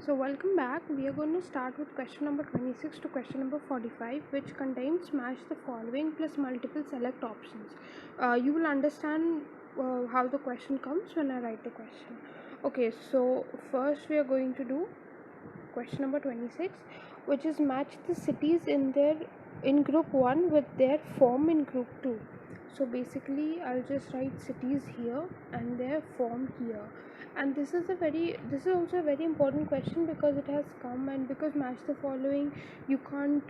So welcome back. We are going to start with question number 26 to question number 45, which contains match the following plus multiple select options. You will understand how the question comes when I write the question. Okay, so first we are going to do question number 26, which is match the cities in group 1 with their form in group 2. So basically I'll just write cities here and their form here, and this is also a very important question because it has come, and because match the following you can't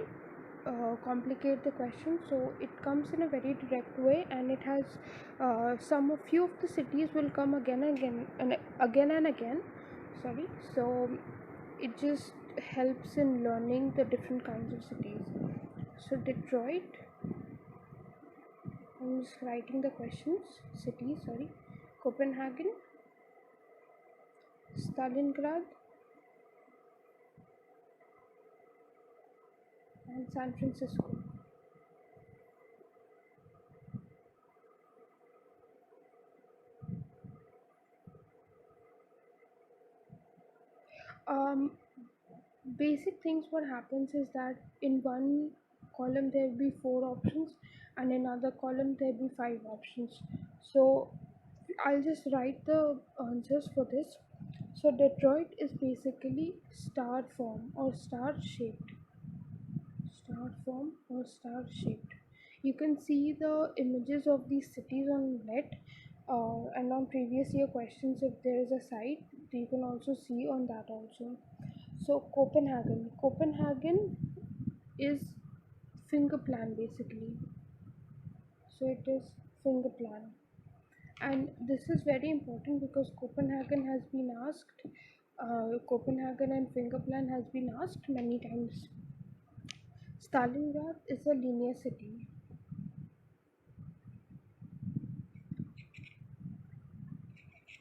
complicate the question, so it comes in a very direct way, and it has few of the cities will come again and again. Sorry, so it just helps in learning the different kinds of cities. So Detroit, I'm just writing the questions, cities, sorry. Copenhagen, Stalingrad, and San Francisco. Basic things, what happens is that in one column there will be 4 options, and in another column there will be 5 options. So I'll just write the answers for this. So Detroit is basically star form or star shaped. Star form or star shaped. You can see the images of these cities on net, and on previous year questions, if there is a site, you can also see on that also. So Copenhagen is finger plan basically. So it is finger plan, and this is very important because Copenhagen has been asked. Copenhagen and finger plan has been asked many times. Stalingrad is a linear city.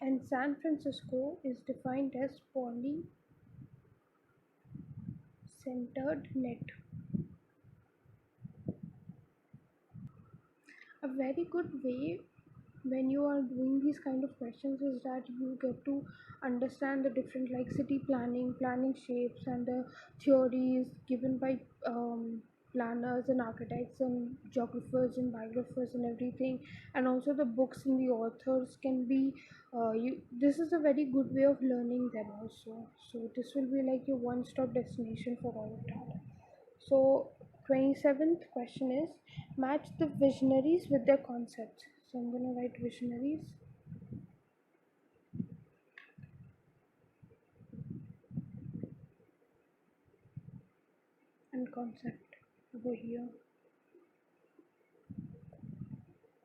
And San Francisco is defined as poly-centered net. A very good way when you are doing these kind of questions is that you get to understand the different, like, city planning shapes, and the theories given by planners and architects and geographers and biographers and everything, and also the books and the authors can be this is a very good way of learning them also. So this will be like your one-stop destination for all of that. So 27th question is match the visionaries with their concepts. So I'm going to write visionaries and concept over here.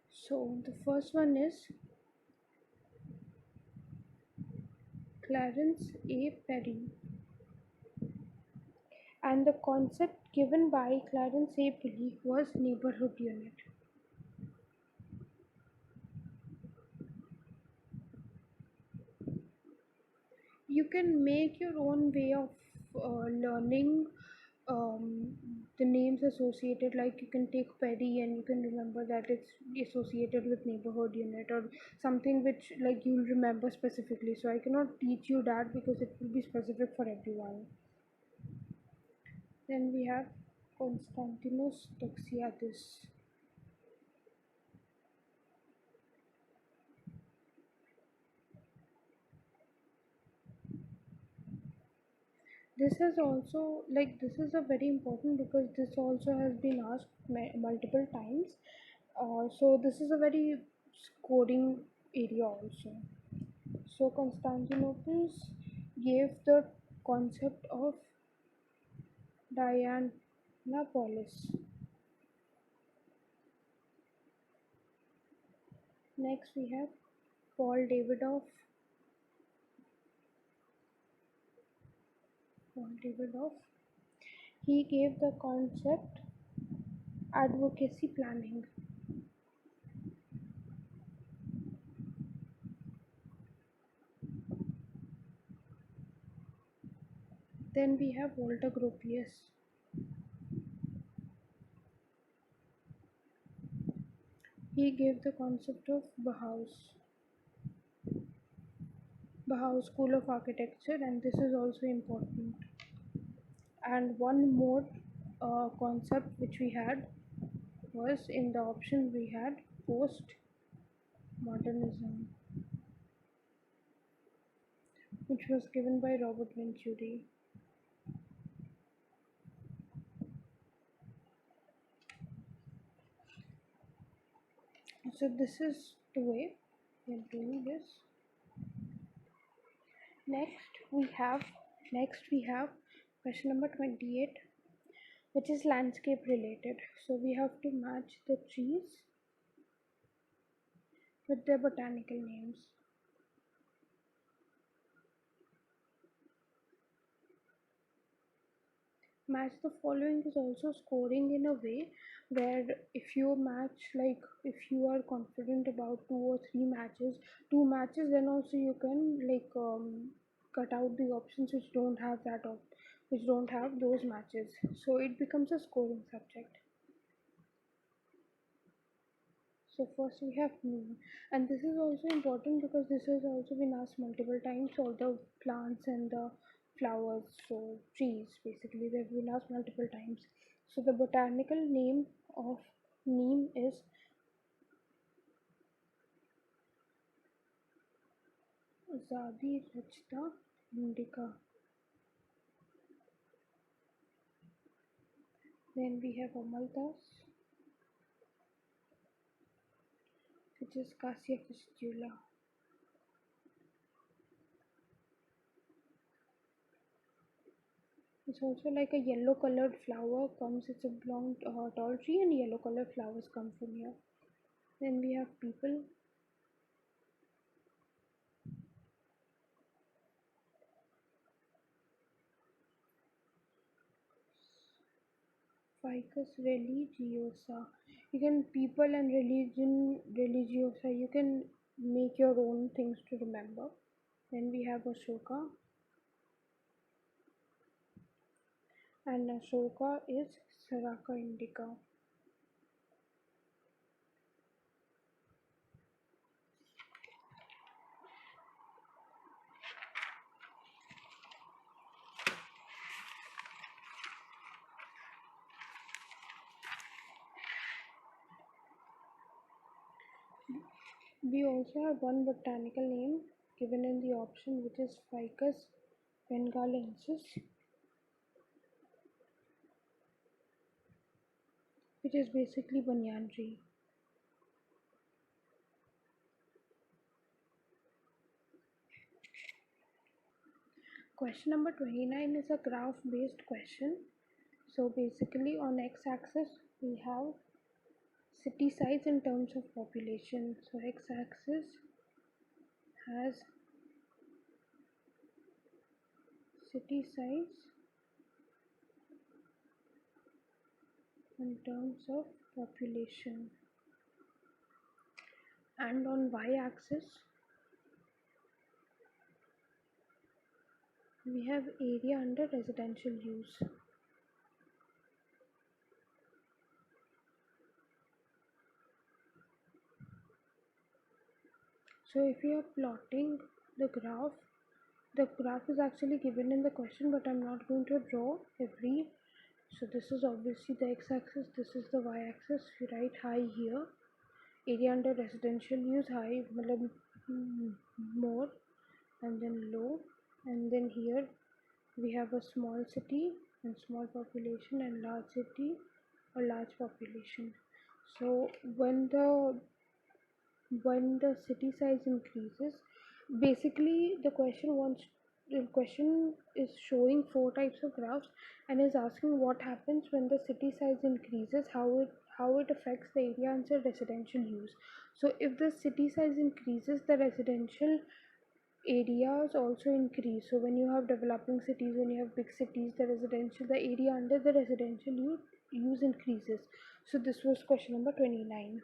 So the first one is Clarence A. Perry, and the concept given by Clarence A. Perry was neighborhood unit. You can make your own way of learning um, the names associated, like you can take Perry and you can remember that it's associated with neighborhood unit or something which, like, you'll remember specifically. So I cannot teach you that because it will be specific for everyone. Then we have Konstantinos Doxiadis. This is also, like, this is a very important because this also has been asked multiple times. So this is a very scoring area also. So Constantinople gave the concept of Dianapolis. Next we have Paul Davidoff. He gave the concept advocacy planning. Then we have Walter Gropius. He gave the concept of Bauhaus. Bauhaus School of Architecture, and this is also important. And one more concept which we had was in the option we had post modernism, which was given by Robert Venturi. So this is the way we are doing this. Next we have question number 28, which is landscape related. So we have to match the trees with their botanical names. Match the following is also scoring in a way where if you match, like if you are confident about two matches, then also you can cut out the options which don't have which don't have those matches. So it becomes a scoring subject. So first we have moon, and this is also important because this has also been asked multiple times. All the plants and the flowers, so trees basically, they've been asked multiple times. So the botanical name of neem is Zadirachta indica. Then we have amalthus, which is Cassia fistula. It's also like a yellow colored flower comes, it's a long tall tree, and yellow colored flowers come from here. Then we have people, Ficus religiosa. You can people and religion religiosa. You can make your own things to remember. Then we have Ashoka, and Ashoka is Saraka indica. We also have one botanical name given in the option, which is Ficus bengalensis, which is basically banyan tree. Question number 29 is a graph based question. So basically on x-axis we have city size in terms of population. So x-axis has city size in terms of population, and on y-axis we have area under residential use. So if you are plotting the graph is actually given in the question, but I'm not going to draw every. So this is obviously the x-axis, this is the y-axis. You write high here, area under residential use, high more, and then low, and then here we have a small city and small population, and large city or large population. So when the city size increases, basically the question is showing four types of graphs and is asking what happens when the city size increases, how it affects the area under residential use. So if the city size increases, the residential areas also increase. So when you have developing cities, when you have big cities, the area under the residential use increases. So this was question number 29.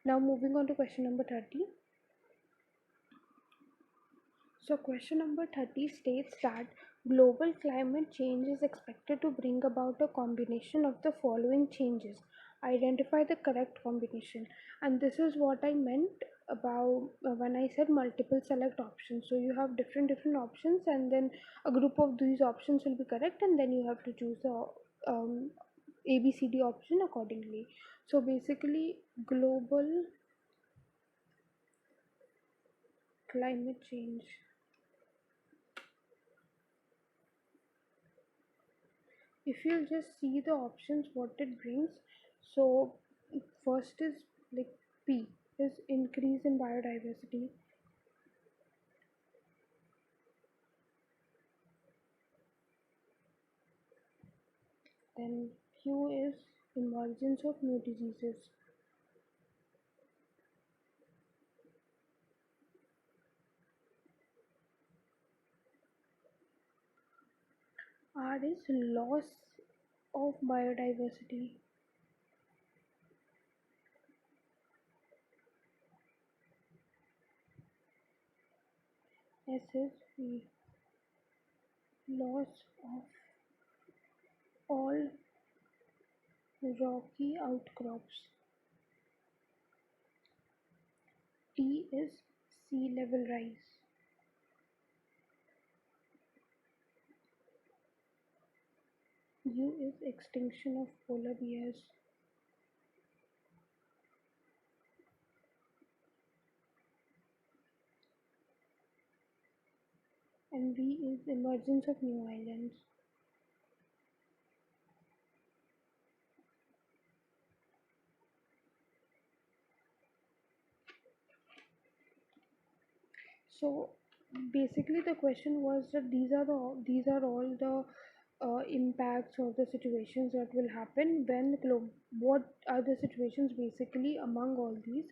Now moving on to question number 30. So question number 30 states that global climate change is expected to bring about a combination of the following changes. Identify the correct combination. And this is what I meant about when I said multiple select options. So you have different options, and then a group of these options will be correct, and then you have to choose the A B C D option accordingly. So basically, global climate change. If you just see the options what it brings, so first is like P is increase in biodiversity, then Q is emergence of new diseases, R is loss of biodiversity, S is loss of all rocky outcrops, T is sea level rise, U is extinction of polar bears, and V is emergence of new islands. So basically the question was that these are all the impacts or the situations that will happen when what are the situations basically among all these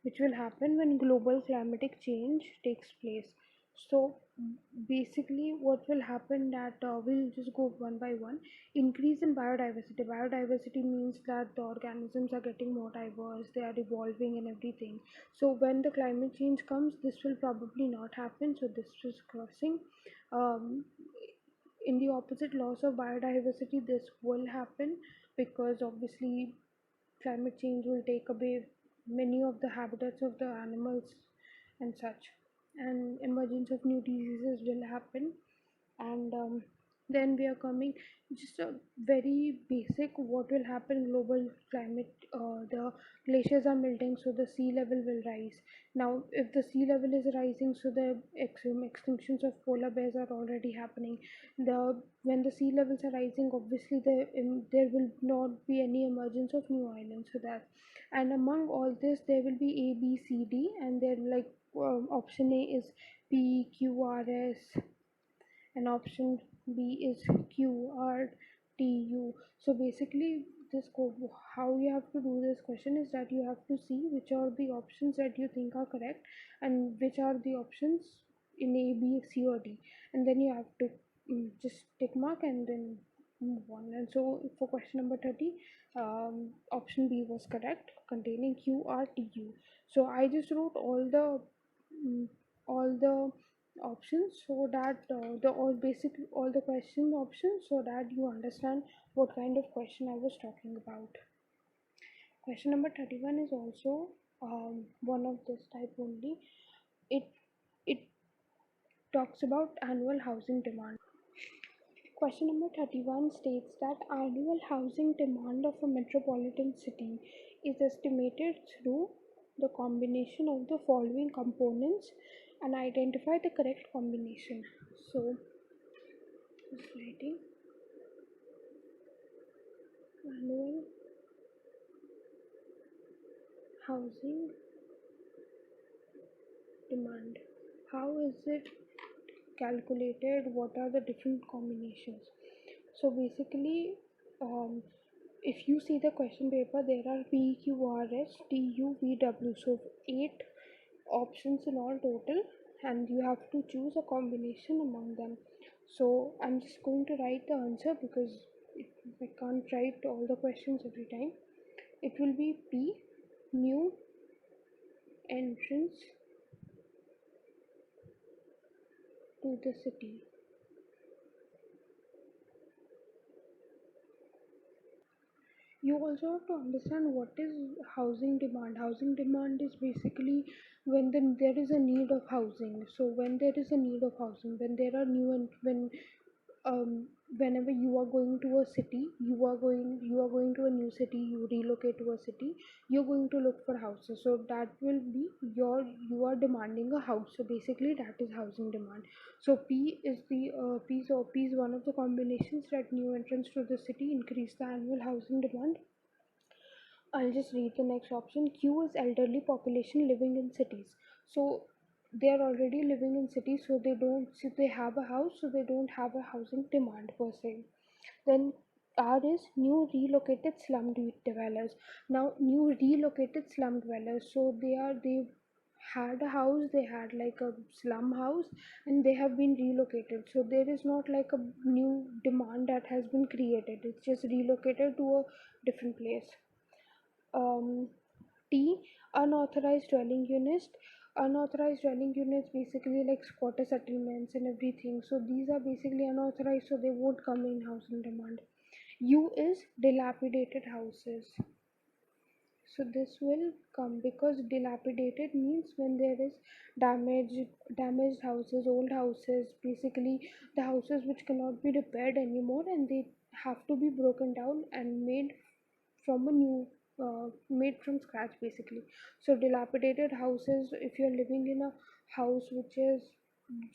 which will happen when global climatic change takes place. So basically what will happen that we'll just go one by one. Increase in biodiversity means that the organisms are getting more diverse, they are evolving and everything. So when the climate change comes, this will probably not happen, so this is crossing. um, in the opposite, loss of biodiversity, this will happen because obviously climate change will take away many of the habitats of the animals and such, and emergence of new diseases will happen. And then we are coming just a very basic what will happen global climate. The glaciers are melting, so the sea level will rise. Now if the sea level is rising, so the extinctions of polar bears are already happening. When the sea levels are rising, obviously there will not be any emergence of new islands, so that. And among all this there will be A B C D, and then like option A is P Q R S, and option B is QRTU. So basically, how you have to do this question is that you have to see which are the options that you think are correct and which are the options in A, B, C, or D, and then you have to just tick mark and then move on. And so for question number 30, option B was correct, containing QRTU. So I just wrote mm, all the options so that all the question options so that you understand what kind of question I was talking about. Question number 31 is also one of this type only. It it talks about annual housing demand. Question number 31 states that annual housing demand of a metropolitan city is estimated through the combination of the following components, and identify the correct combination. So, just writing annual housing demand. How is it calculated? What are the different combinations? So basically, um, if you see the question paper, there are P, Q, R, S, T, U, V, W. So 8 options in all total, and you have to choose a combination among them. So I'm just going to write the answer because I can't write all the questions every time. It will be P, new entrance to the city. You also have to understand what is housing demand. Housing demand is basically when there is a need of housing. So when there is a need of housing, when there are new and um, whenever you are going to a city, you are going to a new city, you relocate to a city, you're going to look for houses. So that will be you are demanding a house. So basically that is housing demand. So P is one of the combinations that new entrants to the city increase the annual housing demand. I'll just read the next option. Q is elderly population living in cities. So they are already living in cities, so they have a house, so they don't have a housing demand per se. Then R is new relocated dwellers. Now new relocated slum dwellers, so they had a house, they had like a slum house, and they have been relocated. So there is not like a new demand that has been created. It's just relocated to a different place. um, T, unauthorized dwelling units. Unauthorized dwelling units basically like squatter settlements and everything. So these are basically unauthorized, so they won't come in housing demand. U is dilapidated houses. So this will come because dilapidated means when there is damaged houses, old houses, basically the houses which cannot be repaired anymore, and they have to be broken down and from a new made from scratch basically. So dilapidated houses, if you're living in a house which is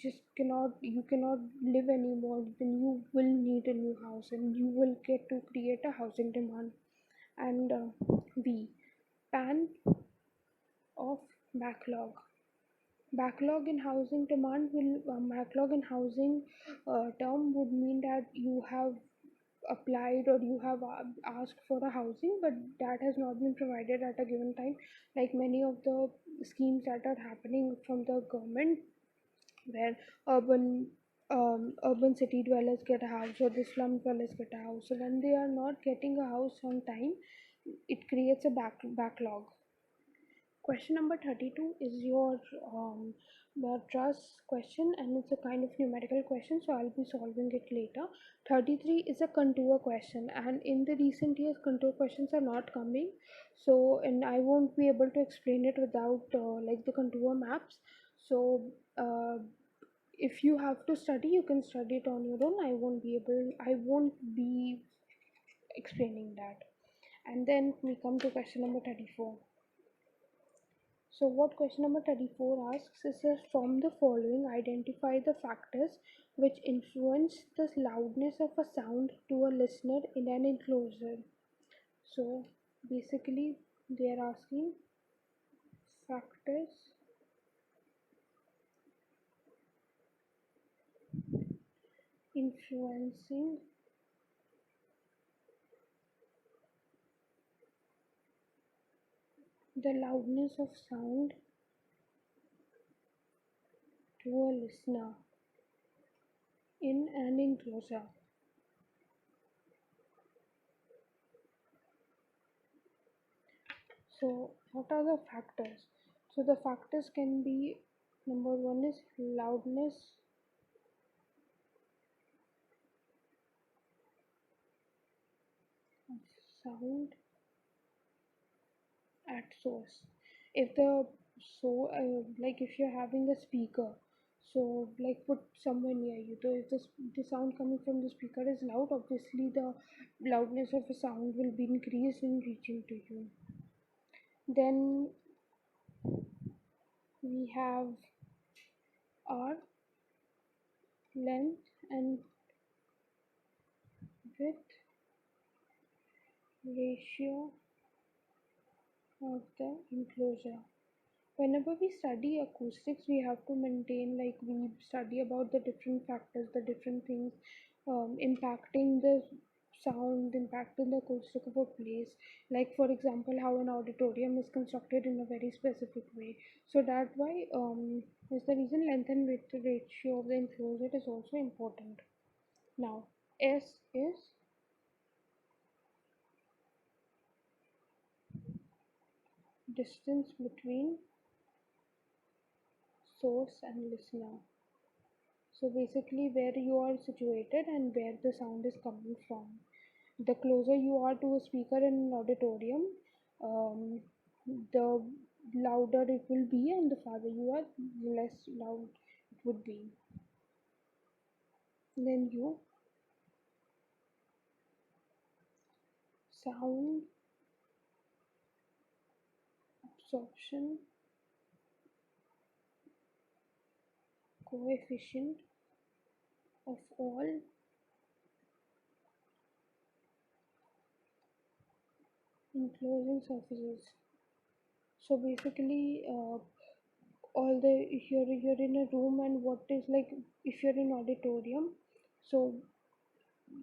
just cannot you cannot live anymore, then you will need a new house and you will get to create a housing demand. And B, pan of backlog in housing demand will backlog in housing term would mean that you have applied or you have asked for a housing, but that has not been provided at a given time, like many of the schemes that are happening from the government, where urban city dwellers get a house or the slum dwellers get a house. So when they are not getting a house on time, it creates a backlog. Question number 32 is your trust question, and it's a kind of numerical question, so I'll be solving it later. 33 is a contour question, and in the recent years, contour questions are not coming. So, and I won't be able to explain it without like the contour maps. So, if you have to study, you can study it on your own. I won't be explaining that. And then we come to question number 34. So what question number 34 asks is from the following, identify the factors which influence the loudness of a sound to a listener in an enclosure. So basically they are asking factors influencing the loudness of sound to a listener in an enclosure. So what are the factors? So the factors can be, number one is loudness of sound at source. If the like if you're having a speaker, so like put somewhere near you, so if the sound coming from the speaker is loud, obviously the loudness of the sound will be increased in reaching to you. Then we have R, length and width ratio of the enclosure. Whenever we study acoustics, we have to maintain, like we study about the different factors, the different things impacting the sound, impacting the acoustic of a place. Like for example, how an auditorium is constructed in a very specific way. So that why is the reason length and width ratio of the enclosure is also important. Now, S is distance between source and listener. So basically where you are situated and where the sound is coming from. The closer you are to a speaker in an auditorium, um, the louder it will be, and the farther you are, the less loud it would be. Then you sound absorption coefficient of all enclosing surfaces. So basically, all the if you're in a room, and what is like, if you're in auditorium, so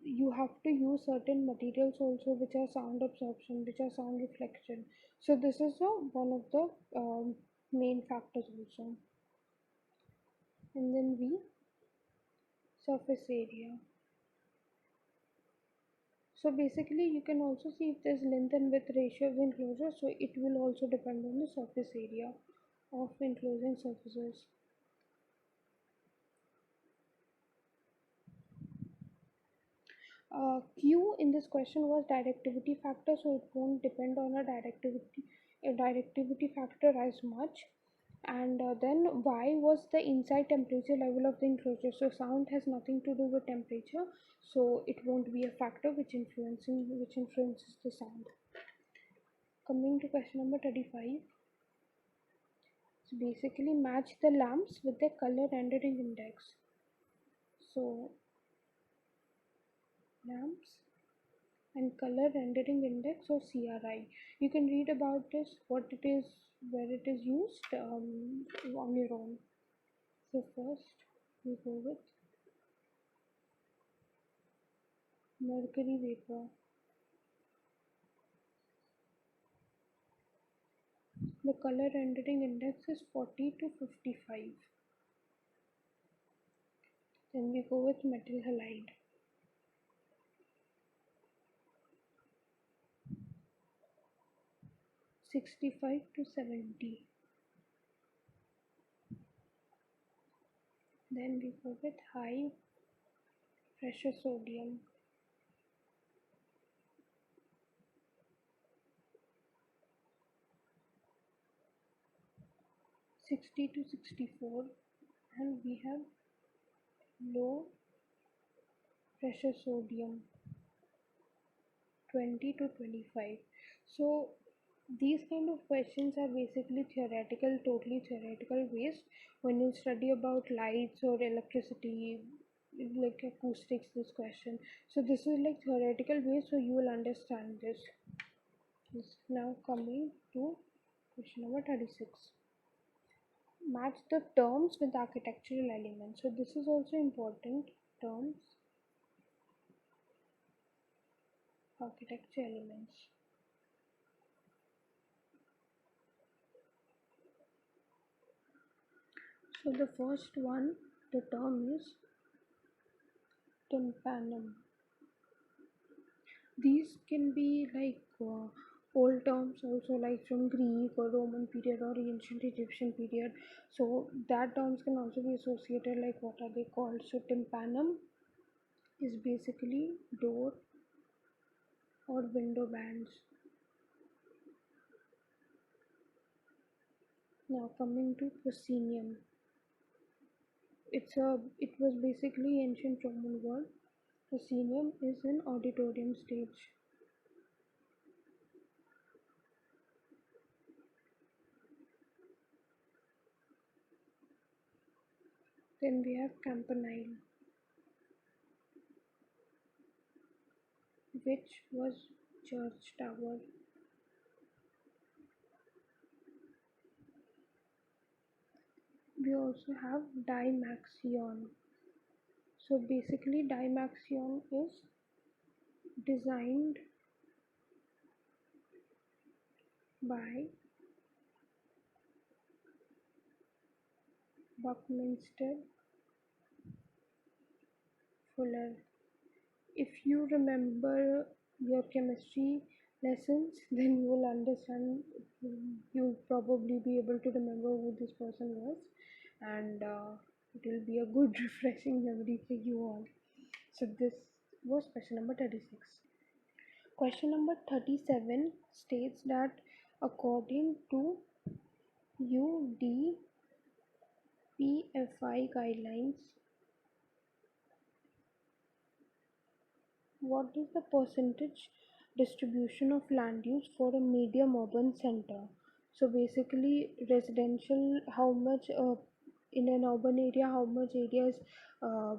you have to use certain materials also which are sound absorption, which are sound reflection. So this is one of the main factors also. And then V, surface area. So basically you can also see if there's length and width ratio of the enclosure, so it will also depend on the surface area of enclosing surfaces. Q in this question was directivity factor, so it won't depend on a directivity factor as much. And then Y was the inside temperature level of the enclosure. So sound has nothing to do with temperature, so it won't be a factor which influences the sound. Coming to question number 35. So basically match the lamps with their color rendering index. So lamps and color rendering index, or CRI. You can read about this, what it is, where it is used, on your own. So first we go with mercury vapor. The color rendering index is 40 to 55. Then we go with metal halide. 65 to 70. Then we go with high pressure sodium. 60 to 64. And we have low pressure sodium, 20 to 25. So these kind of questions are basically theoretical, totally theoretical based. When you study about lights or electricity, like acoustics, this question, so this is like theoretical based, so you will understand this. Now coming to question number 36. Match the terms with architectural elements. So this is also important. Terms, architecture elements. So the first one, the term is tympanum. These can be like old terms also, like from Greek or Roman period or ancient Egyptian period. So that terms can also be associated, like what are they called? So tympanum is basically door or window bands. Now coming to proscenium. It was basically ancient Roman word. Proscenium is an auditorium stage. Then we have campanile, which was church tower. We also have dimaxion. So basically dimaxion is designed by Buckminster Fuller. If you remember your chemistry lessons, then you will understand, you'll probably be able to remember who this person was, and it will be a good refreshing memory for you all. So this was question number 36. Question number 37 states that according to UDPFI guidelines, what is the percentage distribution of land use for a medium urban center? So basically, residential, how much in an urban area, how much area is uh,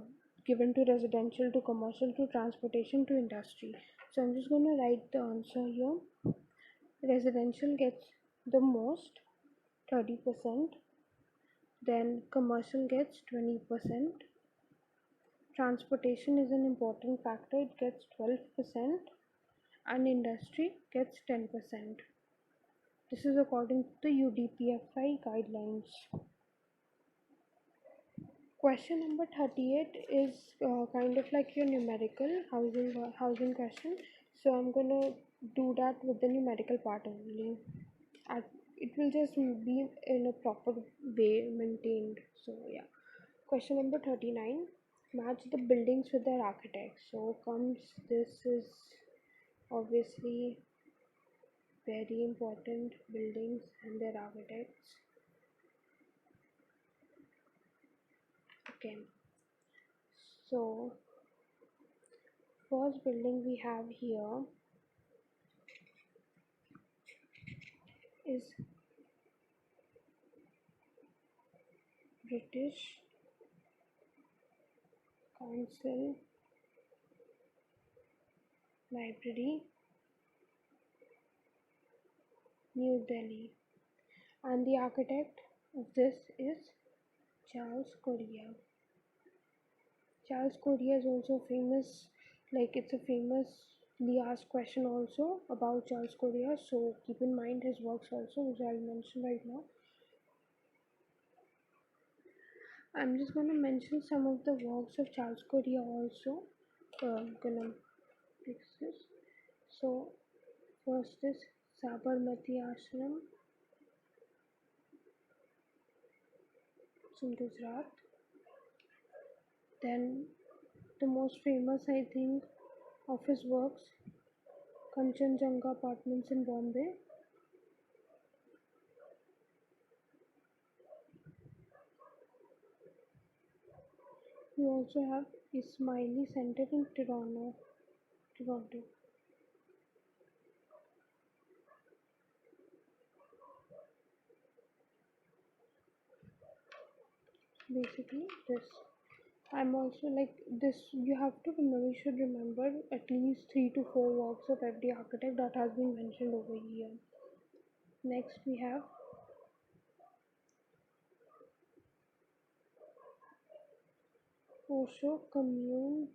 given to residential, to commercial, to transportation, to industry. So I'm just going to write the answer here. Residential gets the most, 30%, then commercial gets 20%, transportation is an important factor, it gets 12%, and industry gets 10%. This is according to the UDPFI guidelines. Question number 38 is kind of like your numerical housing question. So I'm gonna do that with the numerical part only. It will just be in a proper way maintained. So yeah. Question number 39. Match the buildings with their architects. So comes, this is obviously very important, buildings and their architects. Okay. So first building we have here is British Council Library, New Delhi, and the architect of this is Charles Correa. Charles Correa is also famous, like it's a famously asked question also about Charles Correa, so keep in mind his works also, which I'll mention right now. I'm just going to mention some of the works of Charles Correa also. I'm gonna fix this. So first is Sabarmati Ashram, it's in Gujarat. Then the most famous, I think, of his works, Kanchenjunga Apartments in Bombay. We also have Ismaili Center in Toronto. Basically, this. I'm also like this. You have to remember. You should remember at least 3 to 4 works of every architect that has been mentioned over here. Next, we have Osho Commune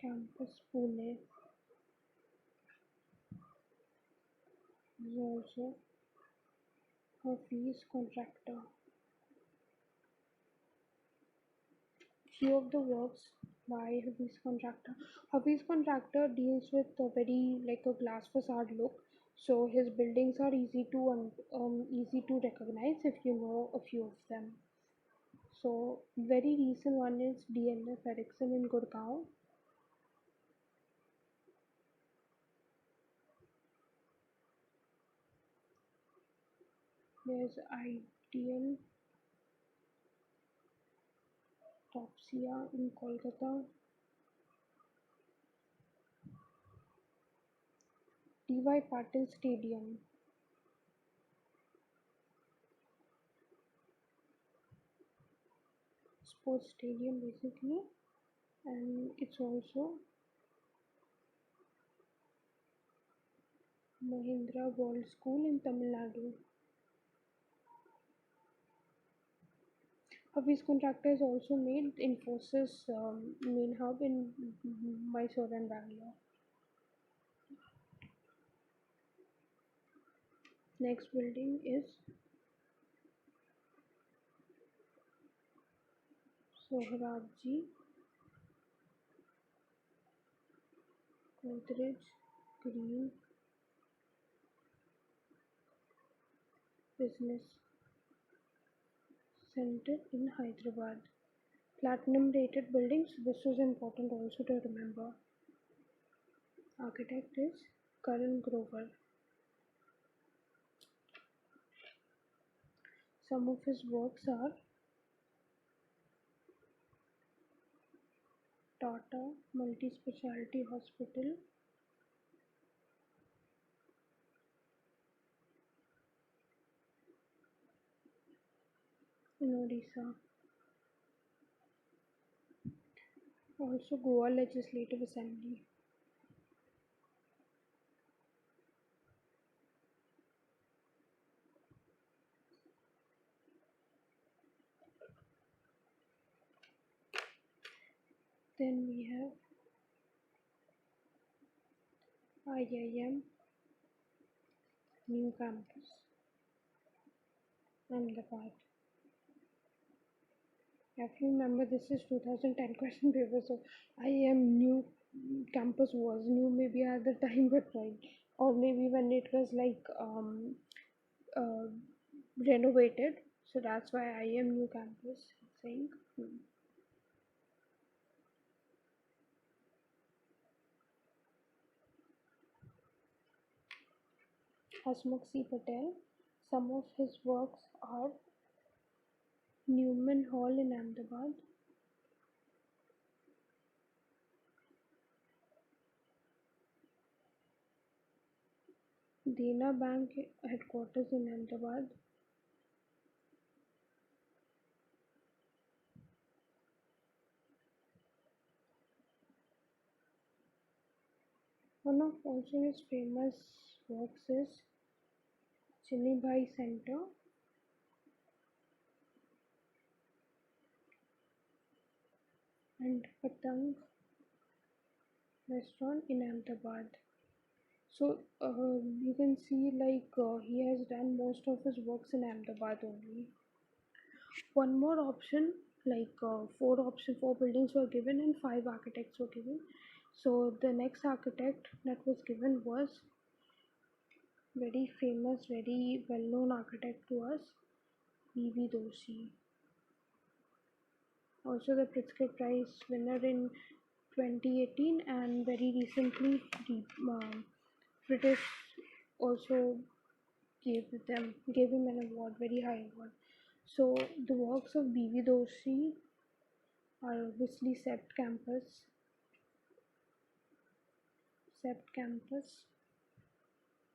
Campus, Pune. This is also Hafiz Contractor. Few of the works by Hafiz Contractor. Hafiz Contractor deals with a very like a glass facade look. So his buildings are easy to recognize if you know a few of them. So very recent one is DNF Ericsson in Gurgaon. There's Ideal Topsia in Kolkata. DY Patil Stadium. Sports stadium basically, and it's also Mahindra World School in Tamil Nadu. Hafiz Contractor has also made Infosys main hub in Mysore and Bangalore. Next building is Sohrabji Godrej Green Business Center in Hyderabad. Platinum rated buildings, this is important also to remember. Architect is Karan Grover. Some of his works are Tata Multi-Speciality Hospital in Odisha. Also Goa Legislative Assembly. Then we have IIM New Campus, Ahmedabad. If you remember, this is 2010 question paper, so IIM New Campus was new maybe at the time, but right, or maybe when it was like uh, renovated, so that's why IIM New Campus saying. Hasmukh C. Patel. Some of his works are Newman Hall in Ahmedabad, Dena Bank headquarters in Ahmedabad, one of also his famous works is Chinibai Center and Patang restaurant in Ahmedabad. So you can see like he has done most of his works in Ahmedabad only. One more option, like four buildings were given and five architects were given. So the next architect that was given was very famous, very well-known architect to us, V.V. Doshi. Also the Pritzker Prize winner in 2018, and very recently the British also gave him an award, very high award. So the works of B.V. Doshi are obviously Sept Campus.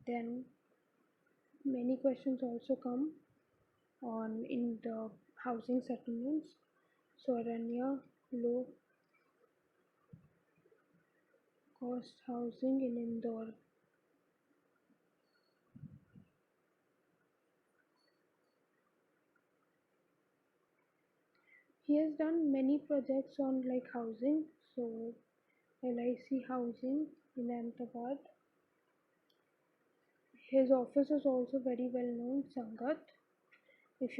Then many questions also come on in the housing settlements. So Aranya, low cost housing in Indore. He has done many projects on like housing. So LIC housing in Ahmedabad. His office is also very well known, Sangat. If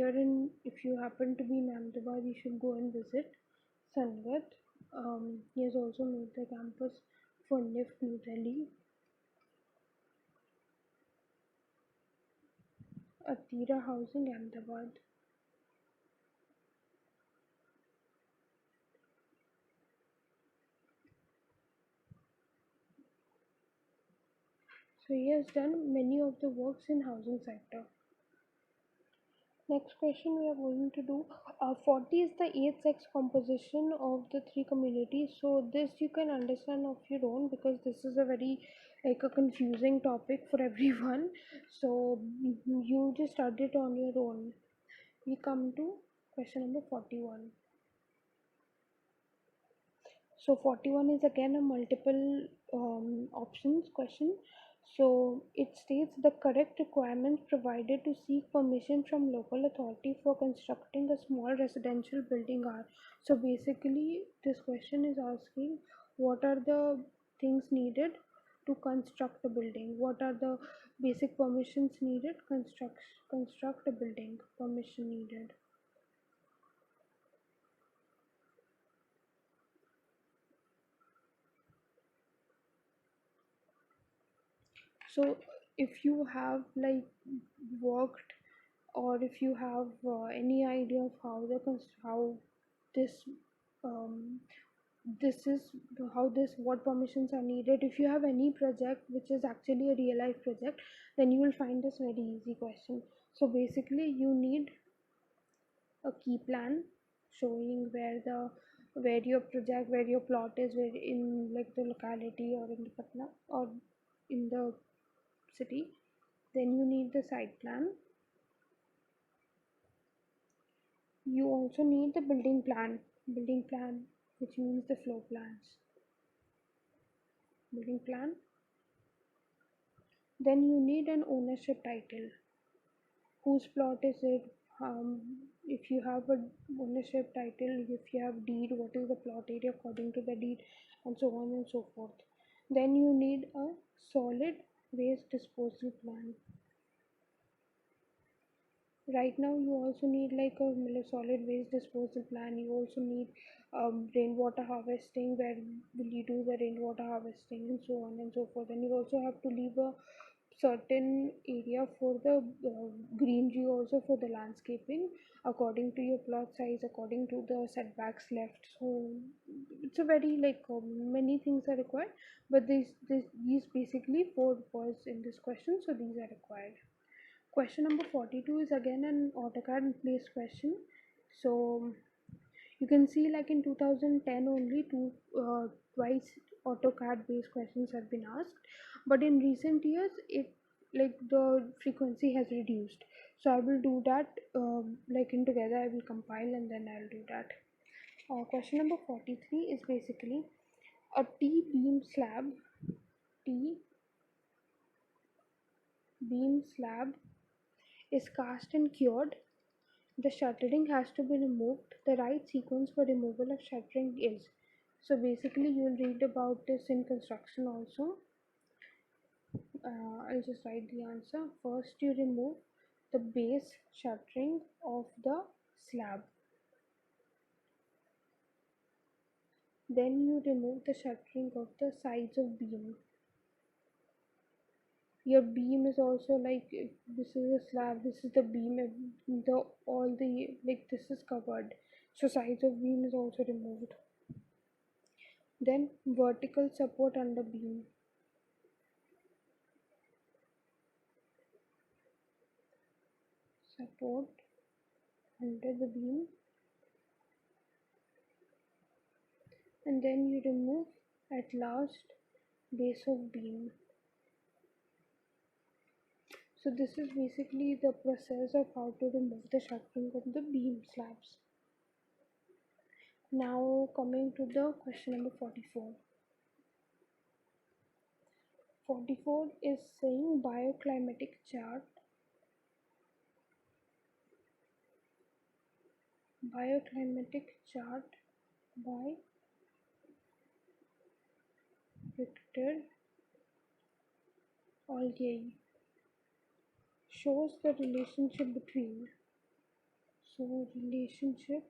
you happen to be in Ahmedabad, you should go and visit Sangat. He has also made the campus for NIFT New Delhi. Atira Housing, Ahmedabad. So he has done many of the works in housing sector. Next question we are going to do. 40 is the 8th sex composition of the three communities. So this you can understand of your own, because this is a very like a confusing topic for everyone. So you just study it on your own. We come to question number 41. So 41 is again a multiple options question. So it states the correct requirements provided to seek permission from local authority for constructing a small residential building are. So basically this question is asking what are the things needed to construct a building, what are the basic permissions needed, construct a building, permission needed. So if you have like worked, or if you have any idea of how this um, this is how this what permissions are needed. If you have any project which is actually a real life project, then you will find this very easy question. So basically you need a key plan showing where your project, where your plot is, where in like the locality or in the patna or in the city. Then you need the site plan. You also need the building plan, which means the floor plans. Building plan. Then you need an ownership title. Whose plot is it? If you have a ownership title, if you have deed, what is the plot area according to the deed, and so on and so forth. Then you need a solid waste disposal plan. Right now you also need like a solid waste disposal plan. You also need rainwater harvesting, where will you do the rainwater harvesting, and so on and so forth. And you also have to leave a certain area for the greenery, also for the landscaping, according to your plot size, according to the setbacks left. So it's a very like many things are required, but these basically four was in this question, so these are required. Question number 42 is again an AutoCAD based question. So you can see like in 2010 only twice AutoCAD based questions have been asked, but in recent years it like the frequency has reduced. So I will do that like in together. I will compile and then I'll do that. Question number 43 is basically a T beam slab. T beam slab is cast and cured. The shuttering has to be removed. The right sequence for removal of shuttering is. So basically you will read about this in construction also. I'll just write the answer. First you remove the base shuttering of the slab. Then you remove the shuttering of the sides of beam. Your beam is also like, this is a slab, this is the beam, the all the like this is covered, so sides of beam is also removed. Then vertical support under beam. Support under the beam. And then you remove at last base of beam. So this is basically the process of how to remove the shuttering of the beam slabs. Now coming to the question number 44. 44 is saying bioclimatic chart. Bioclimatic chart by Victor Olgay shows the relationship between. So relationship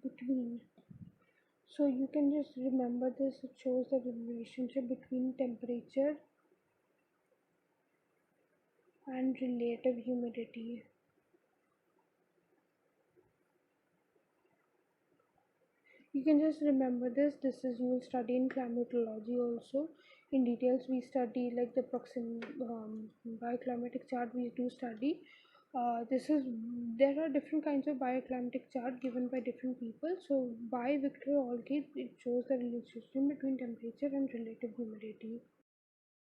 between. So you can just remember this. It shows the relationship between temperature and relative humidity. You can just remember this. This is you will study in climatology also. In details we study like the bioclimatic chart we do study. There are different kinds of bioclimatic chart given by different people. So by Victor Olgate, it shows the relationship between temperature and relative humidity.